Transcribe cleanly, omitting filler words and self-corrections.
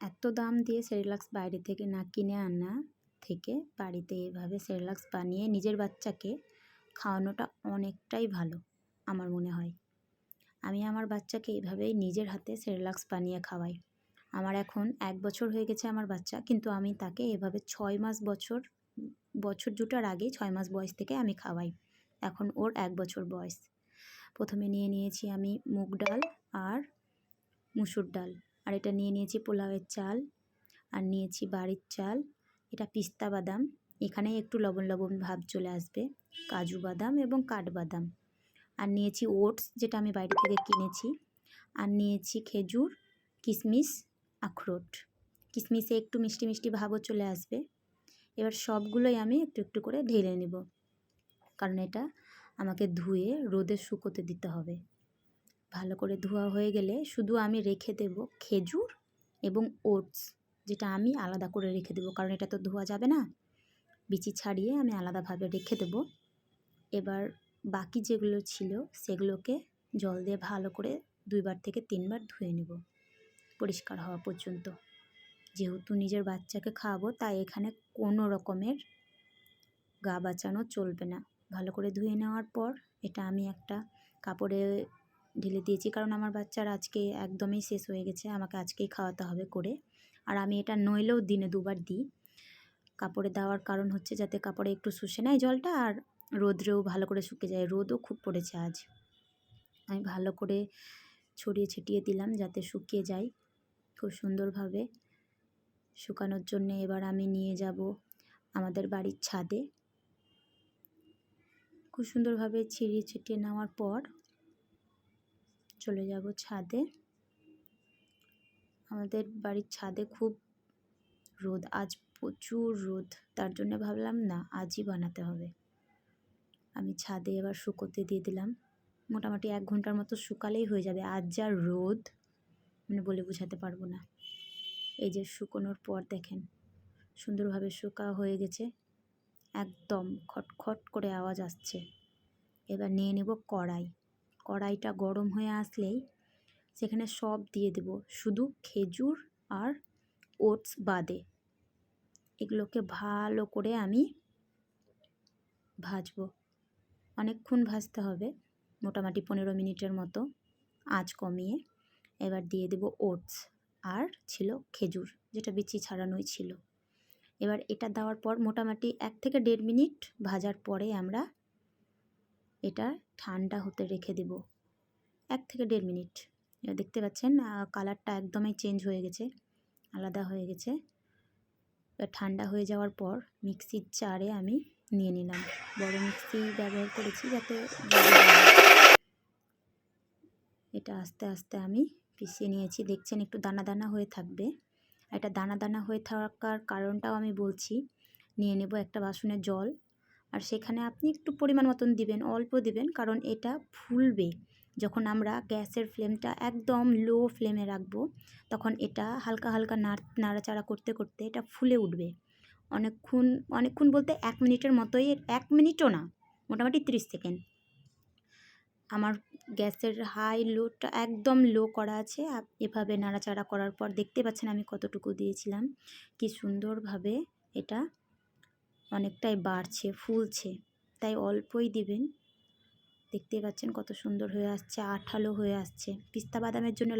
এত দাম দিয়ে সেরেলাক্স বাইরে থেকে না কিনে আনা থেকে বাড়িতে এভাবে সেরেলাক্স বানিয়ে নিজের বাচ্চাকে খাওয়ানোটা অনেকটাই ভালো আমার মনে হয়। আমি আমার বাচ্চাকে এভাবেই নিজের হাতে সেরেলাক্স বানিয়ে খাওয়াই। আমার এখন 1 বছর হয়ে গেছে আমার বাচ্চা, কিন্তু আমি তাকে এভাবে 6 মাস বছর জুটার আগে 6 মাস বয়স থেকে আমি খাওয়াই। এখন ওর 1 বছর বয়স। প্রথমে নিয়েছি আমি মুগ ডাল আর মুসুর ডাল, আর এটা নিয়েছি পোলাওয়ের চাল, আর নিয়েছি বাড়ির চাল, এটা পিস্তা বাদাম, এখানে একটু লবণ লবণ ভাব চলে আসবে, কাজু বাদাম এবং কাঠবাদাম, আর নিয়েছি ওটস যেটা আমি বাইরে থেকে কিনেছি, আর নিয়েছি খেজুর, কিশমিশ, আখরোট। কিশমিশে একটু মিষ্টি মিষ্টি ভাবও চলে আসবে। এবার সবগুলোই আমি একটু একটু করে ঢেলে নেব, কারণ এটা আমাকে ধুয়ে রোদে শুকোতে দিতে হবে। ভালো করে ধোয়া হয়ে গেলে শুধু আমি রেখে দেব খেজুর এবং ওটস, যেটা আমি আলাদা করে রেখে দেবো, কারণ এটা তো ধোয়া যাবে না। বিচি ছাড়িয়ে আমি আলাদাভাবে রেখে দেব। এবার বাকি যেগুলো ছিল সেগুলোকে জল দিয়ে ভালো করে 2 বার থেকে 3 বার ধুয়ে নেব, পরিষ্কার হওয়া পর্যন্ত। যেহেতু নিজের বাচ্চাকে খাওয়াবো, তাই এখানে কোনো রকমের গা বাঁচানো চলবে না। ভালো করে ধুয়ে নেওয়ার পর এটা আমি একটা কাপড়ে ঢেলে দিয়েছি, কারণ আমার বাচ্চার আজকে একদমই শেষ হয়ে গেছে, আমাকে আজকেই খাওয়াতে হবে করে। আর আমি এটা নইলেও দিনে 2 বার দিই। কাপড়ে দেওয়ার কারণ হচ্ছে যাতে কাপড়ে একটু শুষে নেয় জলটা, আর রোদ্রেও ভালো করে শুকে যায়। রোদও খুব পড়েছে আজ। আমি ভালো করে ছড়িয়ে ছিটিয়ে দিলাম যাতে শুকিয়ে যায় খুব সুন্দরভাবে। শুকানোর জন্য এবার আমি নিয়ে যাব আমাদের বাড়ির ছাদে। খুব সুন্দরভাবে ছিটিয়ে ছিটিয়ে নেওয়ার পর চলে যাব ছাদে। আমাদের বাড়ির ছাদে খুব রোদ, আজ প্রচুর রোদ, তার জন্য ভাবলাম না আজই বানাতে হবে। আমি ছাদে এবার শুকোতে দিয়ে দিলাম। মোটামুটি 1 ঘন্টার মতো শুকালেই হয়ে যাবে। আজ যা রোদ মানে বলে বোঝাতে পারবো না। এই যে শুকোনোর পর দেখেন সুন্দরভাবে শুকা হয়ে গেছে, একদম খটখট করে আওয়াজ আসছে। এবার নিয়ে নেব কড়াই। কড়াইটা গরম হয়ে আসলেই সেখানে সব দিয়ে দেব, শুধু খেজুর আর ওটস বাদে। এগুলোকে ভালো করে আমি ভাজবো, অনেকক্ষণ ভাজতে হবে, মোটামুটি 15 মিনিটের মতো আঁচ কমিয়ে। এবার দিয়ে দেব ওটস, আর ছিল খেজুর যেটা বিচি ছাড়ানোই ছিল। এবার এটা দেওয়ার পর মোটামুটি 1 থেকে 1.5 মিনিট ভাজার পরে আমরা এটা ঠান্ডা হতে রেখে দেব। 1 থেকে 1.5 মিনিট। এবার দেখতে পাচ্ছেন কালারটা একদমই চেঞ্জ হয়ে গেছে, আলাদা হয়ে গেছে। এবার ঠান্ডা হয়ে যাওয়ার পর মিক্সির জারে আমি নিয়ে নিলাম। বড় মিক্সি ব্যবহার করেছি যাতে এটা আস্তে আস্তে আমি পিষিয়ে নিয়েছি। দেখছেন একটু দানা দানা হয়ে থাকবে। এটা দানা দানা হয়ে থাকার কারণটাও আমি বলছি। নিয়ে নেব একটা বাসনে জল, আর সেখানে আপনি একটু পরিমাণ মতন দিবেন, অল্প দিবেন, কারণ এটা ফুলবে। যখন আমরা গ্যাসের ফ্লেমটা একদম লো ফ্লেমে রাখবো, তখন এটা হালকা হালকা নাড়াচাড়া করতে করতে এটা ফুলে উঠবে। অনেকক্ষণ বলতে 1 মিনিটের মতোই, 1 মিনিটও না, মোটামুটি 30 সেকেন্ড। আমার গ্যাসের হাই লোটা একদম লো করা আছে। এভাবে নাড়াচাড়া করার পর দেখতে পাচ্ছেন আমি কতটুকু দিয়েছিলাম, কি সুন্দরভাবে এটা অনেকটাই বাড়ছে, ফুলছে। তাই অল্পই দিবেন। দেখতেই পাচ্ছেন কত সুন্দর হয়ে আসছে, আঠালো হয়ে আসছে। পিস্তা বাদামের জন্য